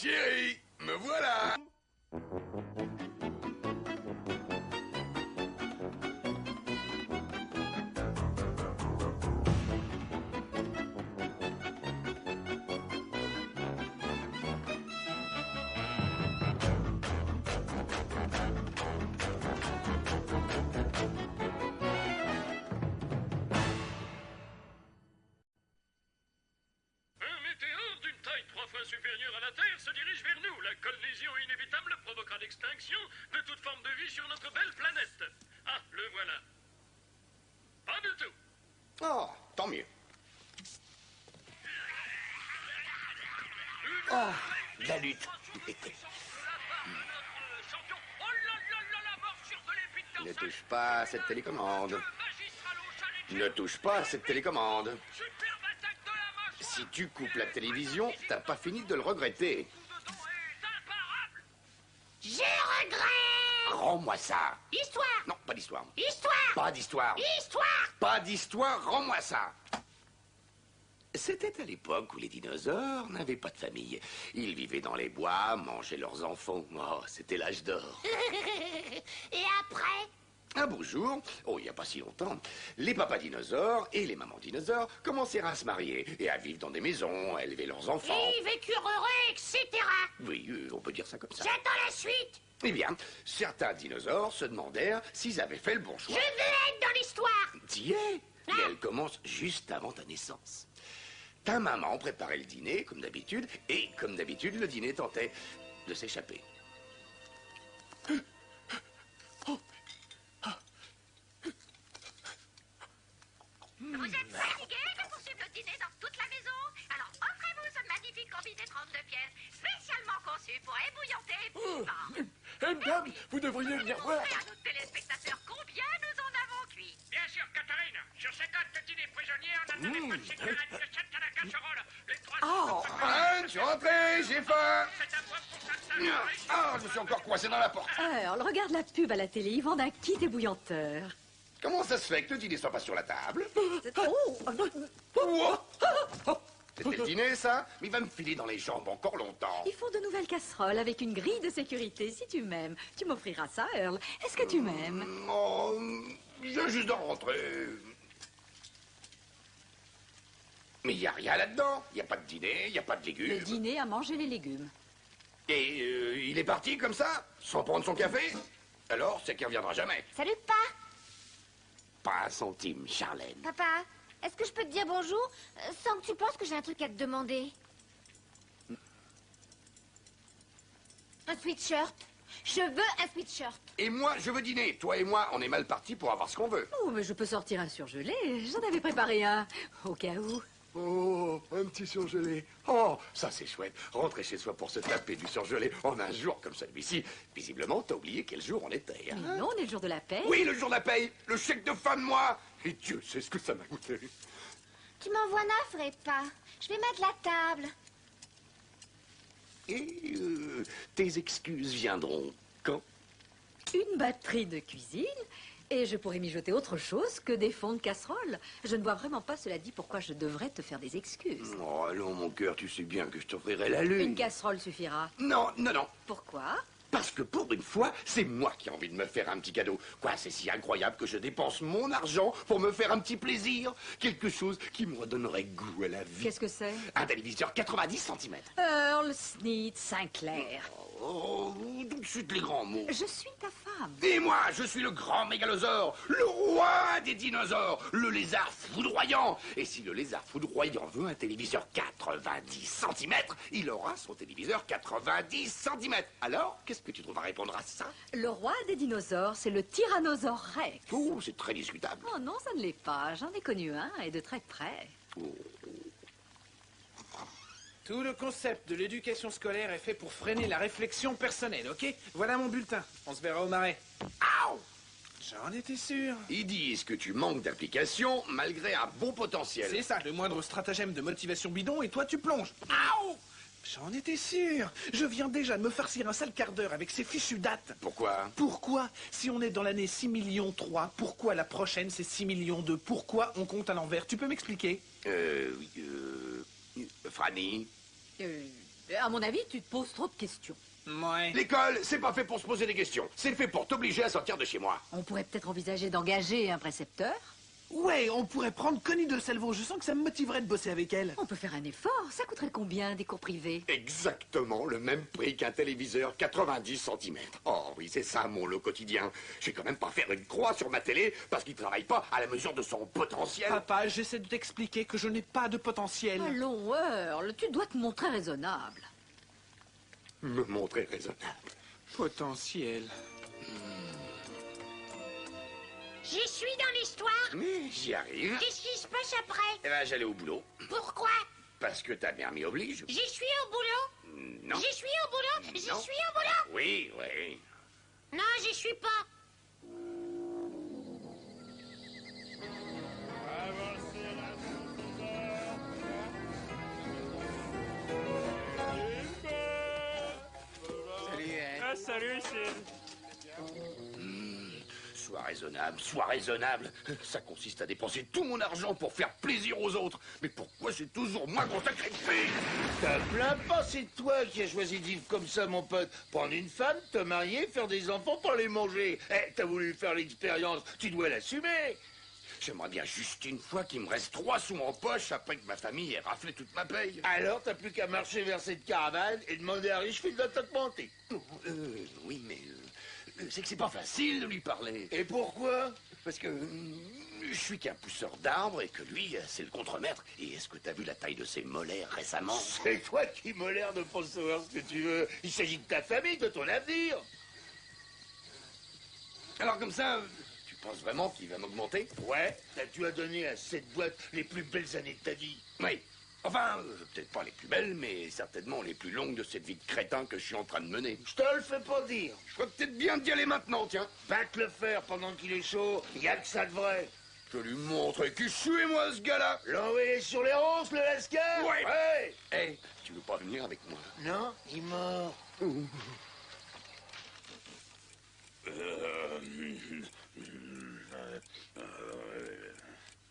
Chérie, me voilà. Supérieure à la Terre se dirige vers nous. La collision inévitable provoquera l'extinction de toute forme de vie sur notre belle planète. Ah, le voilà. Pas du tout. Oh, tant mieux. Oh, la lutte. Ne touche pas à cette télécommande. Ne touche pas à cette télécommande. Si tu coupes la télévision, t'as pas fini de le regretter. Je regrette. Rends-moi ça. Histoire. Non, pas d'histoire. Histoire. Pas d'histoire. Histoire. Pas d'histoire, rends-moi ça. C'était à l'époque où les dinosaures n'avaient pas de famille. Ils vivaient dans les bois, mangeaient leurs enfants. Oh, c'était l'âge d'or. Et après? Un beau jour, oh, il n'y a pas si longtemps, les papas dinosaures et les mamans dinosaures commencèrent à se marier et à vivre dans des maisons, à élever leurs enfants. Ils vécurent heureux, etc. Oui, on peut dire ça comme ça. J'attends la suite. Eh bien, certains dinosaures se demandèrent s'ils avaient fait le bon choix. Je veux être dans l'histoire. T'y es, mais elle commence juste avant ta naissance. Ta maman préparait le dîner, comme d'habitude, et comme d'habitude, le dîner tentait de s'échapper. Vous êtes fatigué de poursuivre le dîner dans toute la maison? Alors offrez-vous ce magnifique combiné 32 pièces, spécialement conçu pour ébouillanter vivant. Madame, vous devriez venir voir. Montrez à nos téléspectateurs combien nous en avons cuit. Bien sûr, Catherine. Sur 50 dîners prisonniers, on a donné pas de cigarette, de chatte à la casserole. Les 300... Je suis rentré, j'ai faim. C'est un poivre pour ça. Ah, je me suis encore coincé dans la porte. Alors, regarde la pub à la télé, ils vendent un kit ébouillanteur. Comment ça se fait que le dîner soit pas sur la table? Oh C'était le dîner, ça? Mais il va me filer dans les jambes encore longtemps. Ils font de nouvelles casseroles avec une grille de sécurité. Si tu m'aimes, tu m'offriras ça, Earl. Est-ce que tu m'aimes? Oh, je viens juste de rentrer. Mais il n'y a rien là-dedans. Il n'y a pas de dîner, il n'y a pas de légumes. Le dîner a mangé les légumes. Et il est parti comme ça, sans prendre son café? Alors, c'est qu'il reviendra jamais. Salut, pa. Pas un centime, Charlène. Papa, est-ce que je peux te dire bonjour sans que tu penses que j'ai un truc à te demander? Un sweatshirt. Je veux un sweatshirt. Et moi, je veux dîner. Toi et moi, on est mal partis pour avoir ce qu'on veut. Oh, mais je peux sortir un surgelé. J'en avais préparé un, au cas où. Oh, un petit surgelé. Oh, ça c'est chouette. Rentrer chez soi pour se taper du surgelé en un jour comme celui-ci. Visiblement, t'as oublié quel jour on était. Hein? Mais non, on est le jour de la paix. Oui, le jour de la paye. Le chèque de fin de mois. Et Dieu sait ce que ça m'a coûté. Tu m'envoies navré, pas. Je vais mettre la table. Et tes excuses viendront quand? Une batterie de cuisine. Et je pourrais mijoter autre chose que des fonds de casserole. Je ne vois vraiment pas, cela dit, pourquoi je devrais te faire des excuses. Oh, allons, mon cœur, tu sais bien que je t'offrirai la lune. Une casserole suffira. Non, non, non. Pourquoi? Parce que pour une fois, c'est moi qui ai envie de me faire un petit cadeau. Quoi, c'est si incroyable que je dépense mon argent pour me faire un petit plaisir. Quelque chose qui me redonnerait goût à la vie. Qu'est-ce que c'est? Un téléviseur 90 cm. Earl Sneed Sinclair. Oh, tout de suite les grands mots. Je suis ta femme. Et moi, je suis le grand mégalosaure, le roi des dinosaures, le lézard foudroyant. Et si le lézard foudroyant veut un téléviseur 90 cm, il aura son téléviseur 90 cm. Alors, qu'est-ce que tu trouves à répondre à ça? Le roi des dinosaures, c'est le Tyrannosaure Rex. Oh, c'est très discutable. Oh non, ça ne l'est pas. J'en ai connu un, et de très près. Oh. Tout le concept de l'éducation scolaire est fait pour freiner la réflexion personnelle, ok? Voilà mon bulletin. On se verra au marais. Aouh! J'en étais sûr. Ils disent que tu manques d'application malgré un bon potentiel. C'est ça, le moindre stratagème de motivation bidon et toi tu plonges. Aouh! J'en étais sûr. Je viens déjà de me farcir un sale quart d'heure avec ces fichues dates. Pourquoi? Pourquoi, si on est dans l'année 6 millions 3, pourquoi la prochaine c'est 6 millions 2? Pourquoi on compte à l'envers? Tu peux m'expliquer? Franny? À mon avis, tu te poses trop de questions. Ouais. L'école, c'est pas fait pour se poser des questions. C'est fait pour t'obliger à sortir de chez moi. On pourrait peut-être envisager d'engager un précepteur. Ouais, on pourrait prendre Connie de Salvo. Je sens que ça me motiverait de bosser avec elle. On peut faire un effort. Ça coûterait combien, des cours privés? Exactement le même prix qu'un téléviseur 90 cm. Oh oui, c'est ça mon lot quotidien. Je vais quand même pas faire une croix sur ma télé parce qu'il travaille pas à la mesure de son potentiel. Papa, j'essaie de t'expliquer que je n'ai pas de potentiel. Allons, Earl, tu dois te montrer raisonnable. Me montrer raisonnable. Potentiel. J'y suis dans l'histoire. Mais j'y arrive. Qu'est-ce qui se passe après? Eh ben, j'allais au boulot. Pourquoi? Parce que ta mère m'y oblige. J'y suis au boulot. Non. J'y suis au boulot. J'y Non. suis au boulot. Oui, oui. Non, j'y suis pas. Salut, Anne. Ah, salut, c'est... Sois raisonnable, sois raisonnable. Ça consiste à dépenser tout mon argent pour faire plaisir aux autres. Mais pourquoi c'est toujours moi qu'on sacrifie? T'as plein pas, c'est toi qui as choisi de vivre comme ça, mon pote. Prendre une femme, te marier, faire des enfants pour les manger. Eh, t'as voulu faire l'expérience, tu dois l'assumer. J'aimerais bien juste une fois qu'il me reste 3 sous en poche après que ma famille ait raflé toute ma paye. Alors, t'as plus qu'à marcher vers cette caravane et demander à Richfield de t'augmenter. Oui, mais c'est que c'est pas facile de lui parler. Et pourquoi? Parce que je suis qu'un pousseur d'arbres et que lui, c'est le contremaître. Et est-ce que t'as vu la taille de ses mollets récemment? C'est toi qui me l'air de pas savoir ce que tu veux. Il s'agit de ta famille, de ton avenir. Alors comme ça, tu penses vraiment qu'il va m'augmenter? Ouais, tu as donné à cette boîte les plus belles années de ta vie. Oui. Enfin, peut-être pas les plus belles, mais certainement les plus longues de cette vie de crétin que je suis en train de mener. Je te le fais pas dire. Je ferais peut-être bien d'y aller maintenant, tiens. Va te le faire pendant qu'il est chaud. Y a que ça de vrai. Je lui montre qui je suis, moi, ce gars-là. L'envoyer sur les ronces, le lascar? Ouais. Ouais. Hé, tu veux pas venir avec moi? Non, il est mort.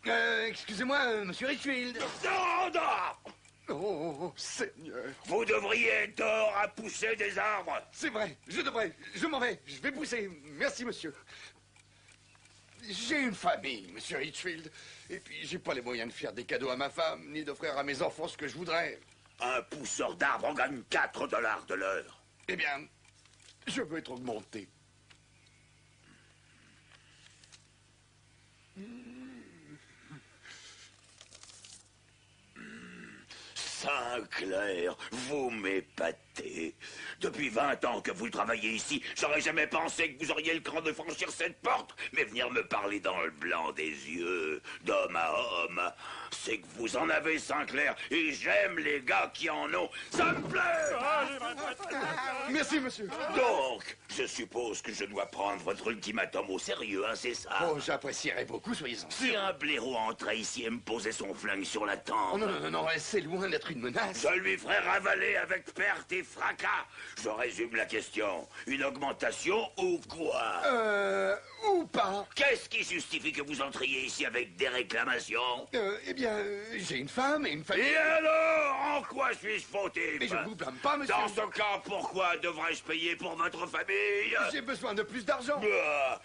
Excusez-moi, monsieur Richfield. Oh, Seigneur. Vous devriez être dehors à pousser des arbres. C'est vrai, je devrais. Je m'en vais. Je vais pousser. Merci, monsieur. J'ai une famille, monsieur Richfield. Et puis, j'ai pas les moyens de faire des cadeaux à ma femme, ni d'offrir à mes enfants ce que je voudrais. Un pousseur d'arbres en gagne 4 $ de l'heure. Eh bien, je veux être augmenté. Sinclair, vous m'épatez. Depuis 20 ans que vous travaillez ici, j'aurais jamais pensé que vous auriez le cran de franchir cette porte. Mais venir me parler dans le blanc des yeux, d'homme à homme, c'est que vous en avez, Sinclair. Et j'aime les gars qui en ont. Ça me plaît! Merci, monsieur. Donc, je suppose que je dois prendre votre ultimatum au sérieux, hein, c'est ça? Oh, j'apprécierais beaucoup, soyez-en Si sûrs. un blaireau entrait ici et me posait son flingue sur la Oh tempe... non, non, non, non, c'est loin d'être une menace. Je lui ferai ravaler avec perte et fracas. Je résume la question. Une augmentation ou quoi? Ou pas. Qu'est-ce qui justifie que vous entriez ici avec des réclamations? Eh bien, j'ai une femme et une famille. Et alors, en quoi suis-je fautif? Mais je ne vous blâme pas, monsieur. Dans ce cas, pourquoi devrais-je payer pour votre famille? J'ai besoin de plus d'argent.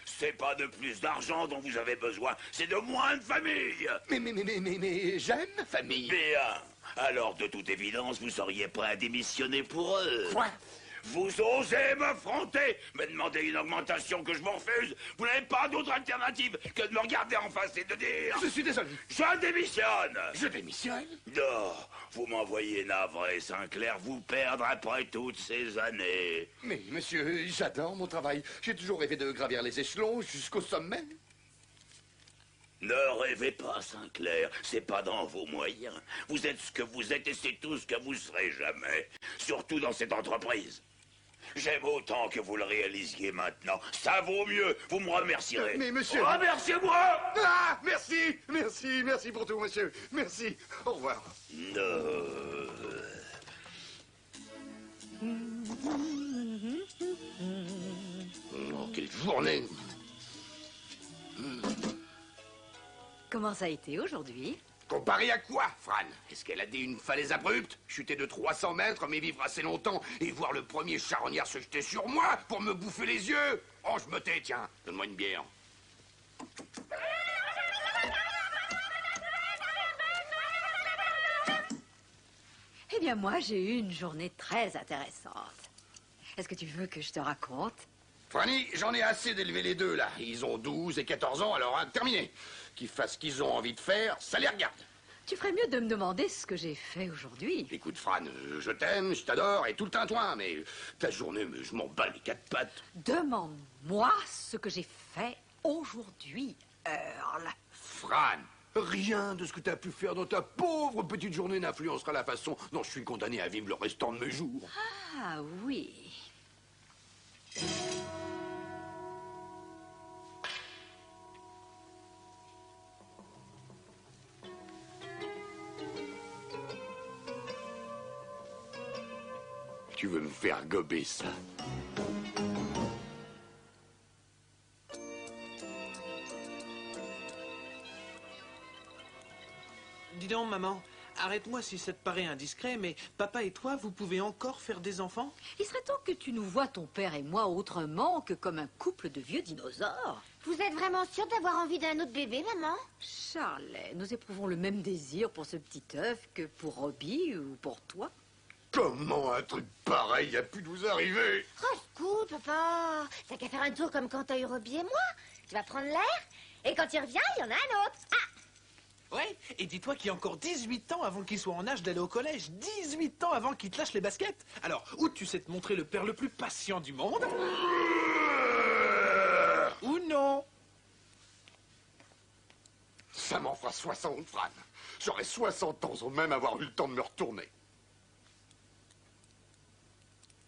C'est pas de plus d'argent dont vous avez besoin, c'est de moins de famille. Mais j'aime ma famille. Bien. Alors, de toute évidence, vous seriez prêt à démissionner pour eux. Quoi? Vous osez m'affronter, me demander une augmentation que je vous refuse. Vous n'avez pas d'autre alternative que de me regarder en face et de dire... Je suis désolé. Je démissionne. Je démissionne. Non, vous m'envoyez navré, Sinclair, vous perdre après toutes ces années. Mais, monsieur, j'adore mon travail. J'ai toujours rêvé de gravir les échelons jusqu'au sommet. Ne rêvez pas, Sinclair, c'est pas dans vos moyens. Vous êtes ce que vous êtes et c'est tout ce que vous serez jamais. Surtout dans cette entreprise. J'aime autant que vous le réalisiez maintenant. Ça vaut mieux, vous me remercierez. Mais monsieur... Remerciez-moi! Ah, merci pour tout, monsieur. Merci. Au revoir. Non. Oh, quelle journée. Comment ça a été aujourd'hui? Comparé à quoi, Fran? Est-ce qu'elle a dit une falaise abrupte, chuter de 300 mètres, mais vivre assez longtemps et voir le premier charognard se jeter sur moi pour me bouffer les yeux? Oh, je me tais, tiens. Donne-moi une bière. Eh bien, moi, j'ai eu une journée très intéressante. Est-ce que tu veux que je te raconte? Franny, j'en ai assez d'élever les deux, là. Ils ont 12 et 14 ans, alors hein, terminé. Qu'ils fassent ce qu'ils ont envie de faire, ça les regarde. Tu ferais mieux de me demander ce que j'ai fait aujourd'hui. Écoute, Fran, je t'aime, je t'adore, et tout le tintouin, mais ta journée, mais je m'en bats les quatre pattes. Demande-moi ce que j'ai fait aujourd'hui, Earl. Fran, rien de ce que tu as pu faire dans ta pauvre petite journée n'influencera la façon dont je suis condamné à vivre le restant de mes jours. Ah oui. Tu veux me faire gober ça? Dis donc, maman, arrête-moi si ça te paraît indiscret, mais papa et toi, vous pouvez encore faire des enfants? Il serait temps que tu nous vois, ton père et moi, autrement que comme un couple de vieux dinosaures. Vous êtes vraiment sûr d'avoir envie d'un autre bébé, maman? Charlet, nous éprouvons le même désir pour ce petit œuf que pour Robbie ou pour toi. Comment un truc pareil a pu nous arriver? Cool, papa. T'as qu'à faire un tour comme quand t'as eu Robbie et moi. Tu vas prendre l'air, et quand il revient, il y en a un autre. Ah! Ouais, et dis-toi qu'il y a encore 18 ans avant qu'il soit en âge d'aller au collège. 18 ans avant qu'il te lâche les baskets. Alors, ou tu sais te montrer le père le plus patient du monde, ou non. Ça m'en fera 60, Fran. J'aurai 60 ans sans même avoir eu le temps de me retourner.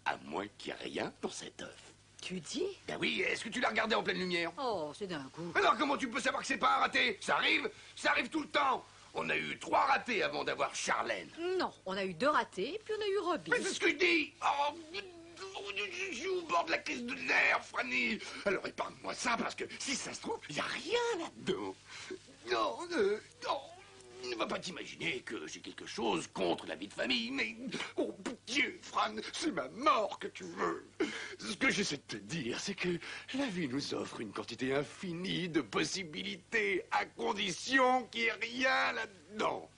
À moins qu'il n'y ait rien dans cet œuf. Tu dis? Ben oui, est-ce que tu l'as regardé en pleine lumière? Oh, c'est d'un coup. Alors comment tu peux savoir que c'est pas un raté? Ça arrive tout le temps. On a eu 3 ratés avant d'avoir Charlène. Non, on a eu 2 ratés, puis on a eu Robbie. Mais c'est ce que je dis. Oh, je suis au bord de la crise de nerfs, Franny. Alors épargne-moi ça, parce que si ça se trouve, il n'y a rien là-dedans. Non, non. Ne va pas t'imaginer que j'ai quelque chose contre la vie de famille, mais... Oh, pitié, Fran, c'est ma mort que tu veux. Ce que j'essaie de te dire, c'est que la vie nous offre une quantité infinie de possibilités, à condition qu'il n'y ait rien là-dedans.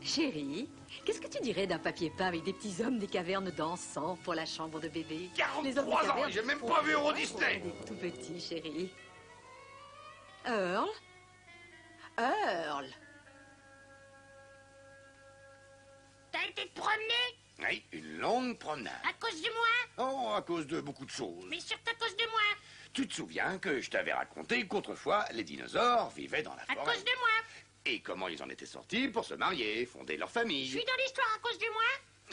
Chérie, qu'est-ce que tu dirais d'un papier peint avec des petits hommes des cavernes dansant pour la chambre de bébé? 43 ans, j'ai même pas vu Euro Disney. Des tout petits, chérie. Earl? Earl? T'as été te promener? Oui, une longue promenade. À cause de moi? Oh, à cause de beaucoup de choses. Mais surtout à cause de moi? Tu te souviens que je t'avais raconté qu'autrefois, les dinosaures vivaient dans la À forêt. cause de moi? Et comment ils en étaient sortis pour se marier, fonder leur famille. Je suis dans l'histoire à cause de moi?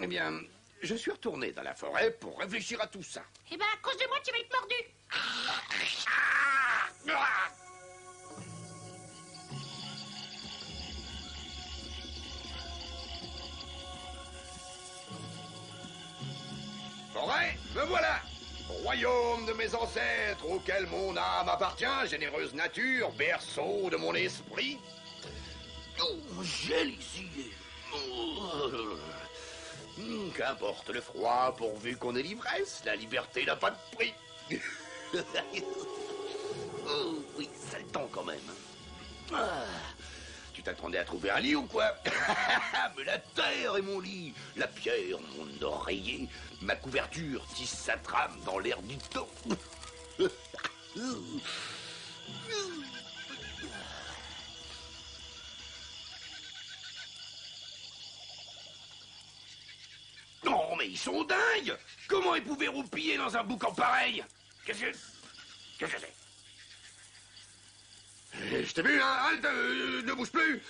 Eh bien, je suis retourné dans la forêt pour réfléchir à tout ça. Eh ben, à cause de moi, tu vas être mordu. Forêt, me voilà. Royaume de mes ancêtres, auquel mon âme appartient, généreuse nature, berceau de mon esprit. Oh, gel ici. Qu'importe le froid, pourvu qu'on ait l'ivresse, la liberté n'a pas de prix. Oh, oui, sale temps quand même. Ah, tu t'attendais à trouver un lit ou quoi? Mais la terre est mon lit, la pierre mon oreiller, ma couverture tisse sa trame dans l'air du temps. Non, mais ils sont dingues! Comment ils pouvaient roupiller dans un boucan pareil? Qu'est-ce que c'est? Je t'ai vu, hein? Halte, ne bouge plus!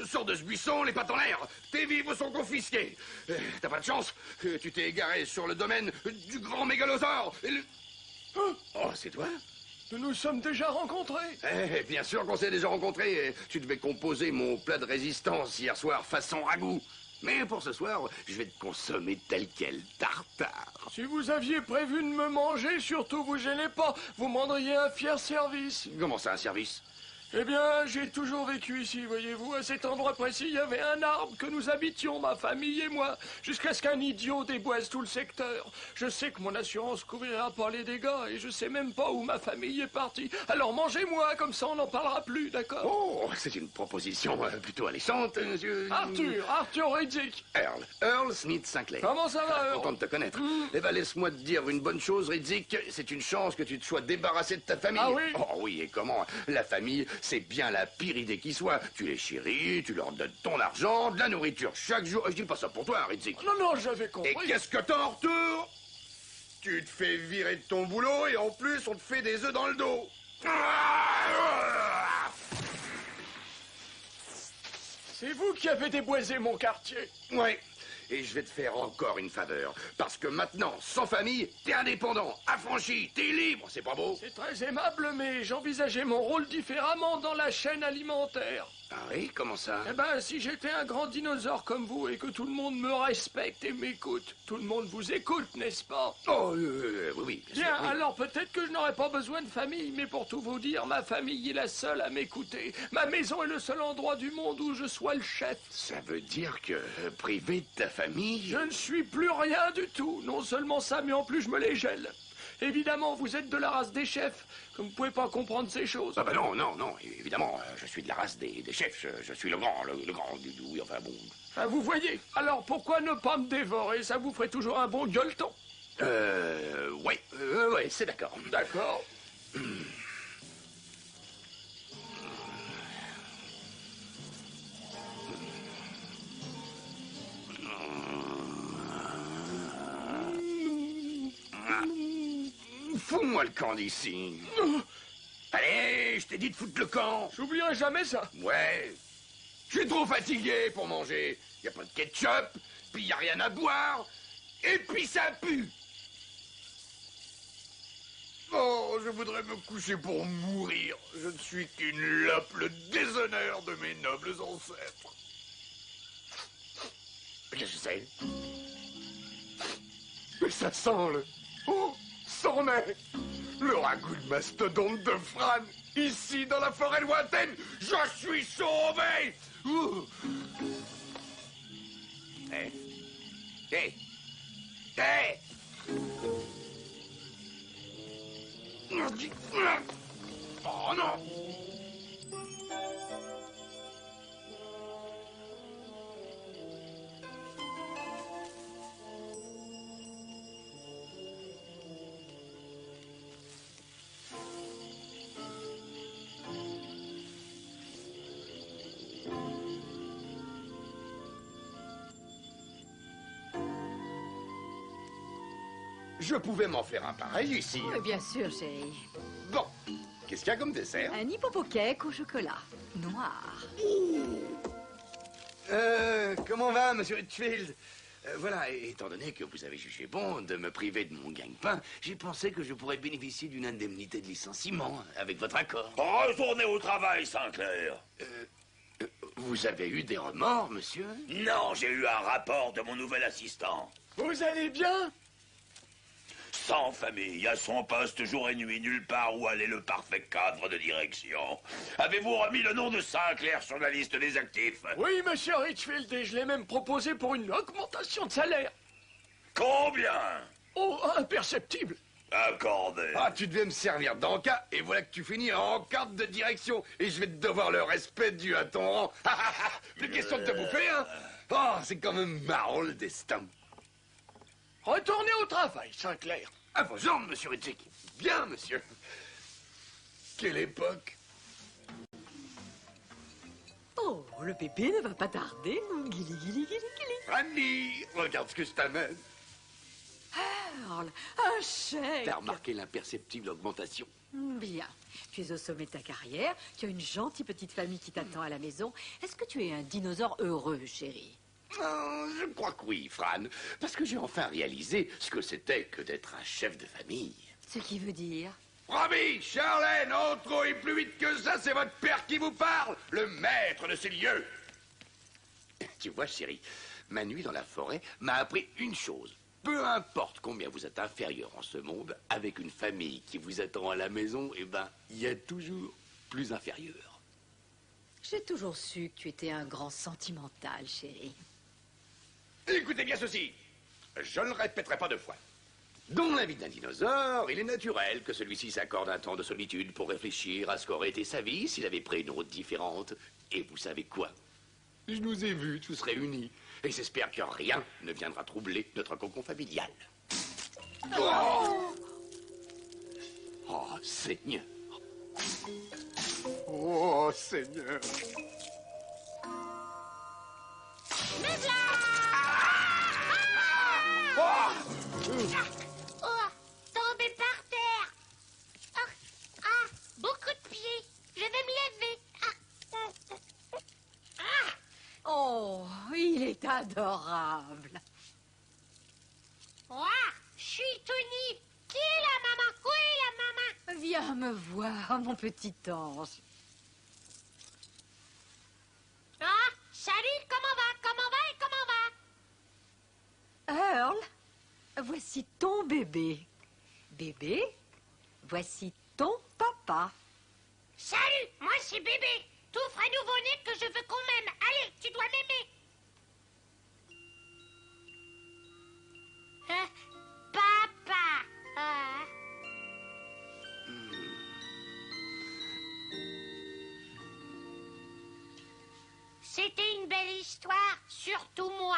Sors de ce buisson, les pattes en l'air! Tes vivres sont confisqués! T'as pas de chance! Tu t'es égaré sur le domaine du grand mégalosaure! Oh, c'est toi? Nous nous sommes déjà rencontrés. Eh, bien sûr qu'on s'est déjà rencontrés. Tu devais composer mon plat de résistance hier soir façon ragoût. Mais pour ce soir, je vais te consommer tel quel tartare. Si vous aviez prévu de me manger, surtout vous gênez pas. Vous me rendriez un fier service. Comment ça, un service? Eh bien, j'ai toujours vécu ici, voyez-vous. À cet endroit précis, il y avait un arbre que nous habitions, ma famille et moi, jusqu'à ce qu'un idiot déboise tout le secteur. Je sais que mon assurance couvrira pas les dégâts et je sais même pas où ma famille est partie. Alors mangez-moi, comme ça on n'en parlera plus, d'accord? Oh, c'est une proposition plutôt alléchante, monsieur. Arthur Riddick. Earl Smith Sinclair. Comment ça va, Earl? Content de te connaître. Eh ben, laisse-moi te dire une bonne chose, Riddick. C'est une chance que tu te sois débarrassé de ta famille. Ah oui? Oh oui, et comment? La famille, c'est bien la pire idée qui soit. Tu les chéris, tu leur donnes ton argent, de la nourriture chaque jour. Je dis pas ça pour toi, Riddick. Non, j'avais compris. Et qu'est-ce que t'as en retour? Tu te fais virer de ton boulot et en plus, on te fait des œufs dans le dos. C'est vous qui avez déboisé mon quartier. Ouais. Et je vais te faire encore une faveur. Parce que maintenant, sans famille, t'es indépendant, affranchi, t'es libre, c'est pas beau? C'est très aimable, mais j'envisageais mon rôle différemment dans la chaîne alimentaire. Ah oui, comment ça? Eh ben, si j'étais un grand dinosaure comme vous et que tout le monde me respecte et m'écoute, tout le monde vous écoute, n'est-ce pas? Oh, oui, Bien, sûr, oui. alors peut-être que je n'aurais pas besoin de famille, mais pour tout vous dire, ma famille est la seule à m'écouter. Ma maison est le seul endroit du monde où je sois le chef. Ça veut dire que, privé de ta famille... Je ne suis plus rien du tout. Non seulement ça, mais en plus je me les gèle. Évidemment, vous êtes de la race des chefs, comme vous pouvez pas comprendre ces choses. Ah bah non, évidemment, je suis de la race des chefs, je suis le grand, oui, enfin bon... Ah, vous voyez, alors pourquoi ne pas me dévorer? Ça vous ferait toujours un bon gueuleton. Ouais, c'est d'accord. D'accord. Fous-moi le camp d'ici. Allez, je t'ai dit de foutre le camp. J'oublierai jamais ça. Ouais. Je suis trop fatigué pour manger. Y a pas de ketchup, puis y a rien à boire, et puis ça pue. Oh, je voudrais me coucher pour mourir. Je ne suis qu'une lope, le déshonneur de mes nobles ancêtres. Qu'est-ce que c'est? Mais ça sent le... Oh, c'en est. Le ragoût de mastodonte de Fran, ici dans la forêt lointaine. Je suis sauvé. Hé. Hé. Hé. Oh non. Je pouvais m'en faire un pareil ici. Oui, bien sûr, chérie. Bon, qu'est-ce qu'il y a comme dessert? Un hippopocake au chocolat noir. Comment va, monsieur Hitchfield? Voilà, étant donné que vous avez jugé bon de me priver de mon gagne-pain, j'ai pensé que je pourrais bénéficier d'une indemnité de licenciement avec votre accord. Retournez au travail, Sinclair. Vous avez eu des remords, monsieur? Non, j'ai eu un rapport de mon nouvel assistant. Vous allez bien? Sans famille, à son poste jour et nuit, nulle part où aller le parfait cadre de direction. Avez-vous remis le nom de Sinclair sur la liste des actifs? Oui, monsieur Richfield, et je l'ai même proposé pour une augmentation de salaire. Combien? Oh, imperceptible. Accordé. Ah, tu devais me servir d'en-cas, et voilà que tu finis en carte de direction, et je vais te devoir le respect dû à ton rang. Plus question de te bouffer, hein? Oh, c'est quand même marrant, le destin. Retournez au travail, Sinclair. À vos ordres, monsieur Ritchie. Bien, monsieur. Quelle époque. Oh, le bébé ne va pas tarder. Guili, guili, guili, guili. Annie, regarde ce que je t'amène. Earl, un chèque. T'as remarqué l'imperceptible augmentation? Bien. Tu es au sommet de ta carrière. Tu as une gentille petite famille qui t'attend à la maison. Est-ce que tu es un dinosaure heureux, chérie? Oh, je crois que oui, Fran. Parce que j'ai enfin réalisé ce que c'était que d'être un chef de famille. Ce qui veut dire? Robbie, Charlène, Antro et plus vite que ça, c'est votre père qui vous parle, le maître de ces lieux. Tu vois, chérie, ma nuit dans la forêt m'a appris une chose. Peu importe combien vous êtes inférieur en ce monde, avec une famille qui vous attend à la maison, eh ben, il y a toujours plus inférieur. J'ai toujours su que tu étais un grand sentimental, chérie. Écoutez bien ceci. Je ne le répéterai pas deux fois. Dans la vie d'un dinosaure, il est naturel que celui-ci s'accorde un temps de solitude pour réfléchir à ce qu'aurait été sa vie s'il avait pris une route différente. Et vous savez quoi? Je nous ai vus tous réunis. Et j'espère que rien ne viendra troubler notre cocon familial. Oh, oh Seigneur. Oh, Seigneur. Me voilà! Oh, tombé par terre. Beaucoup de pieds. Je vais me lever. Oh, il est adorable. Je suis tout nu. Qui est la maman? Où est la maman? Viens me voir, mon petit ange. Salut, comment va? Comment va et comment va? Earl, voici ton bébé. Bébé, voici ton papa. Salut, moi c'est bébé. Tout frais nouveau-né que je veux qu'on m'aime. Allez, tu dois m'aimer. Papa. C'était une belle histoire, surtout moi.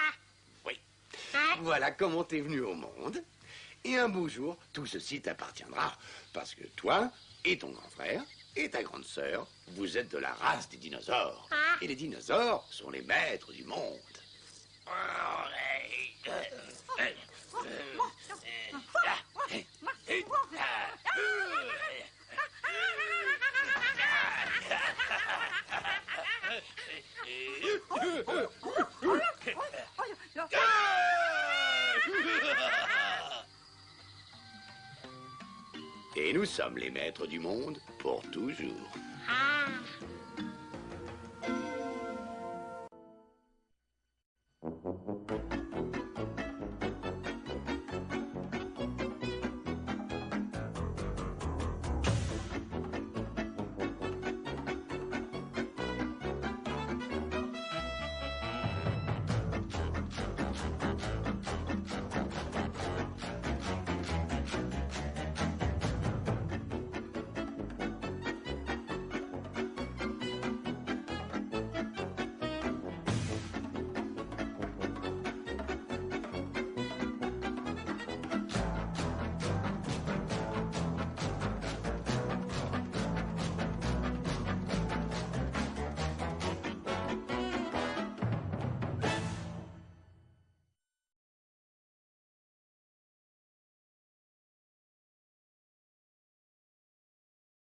Oui. Hein? Voilà comment t'es venu au monde. Et un beau jour, tout ceci t'appartiendra. Parce que toi et ton grand frère et ta grande sœur, vous êtes de la race des dinosaures. Ah. Et les dinosaures sont les maîtres du monde. Et nous sommes les maîtres du monde pour toujours. Ah.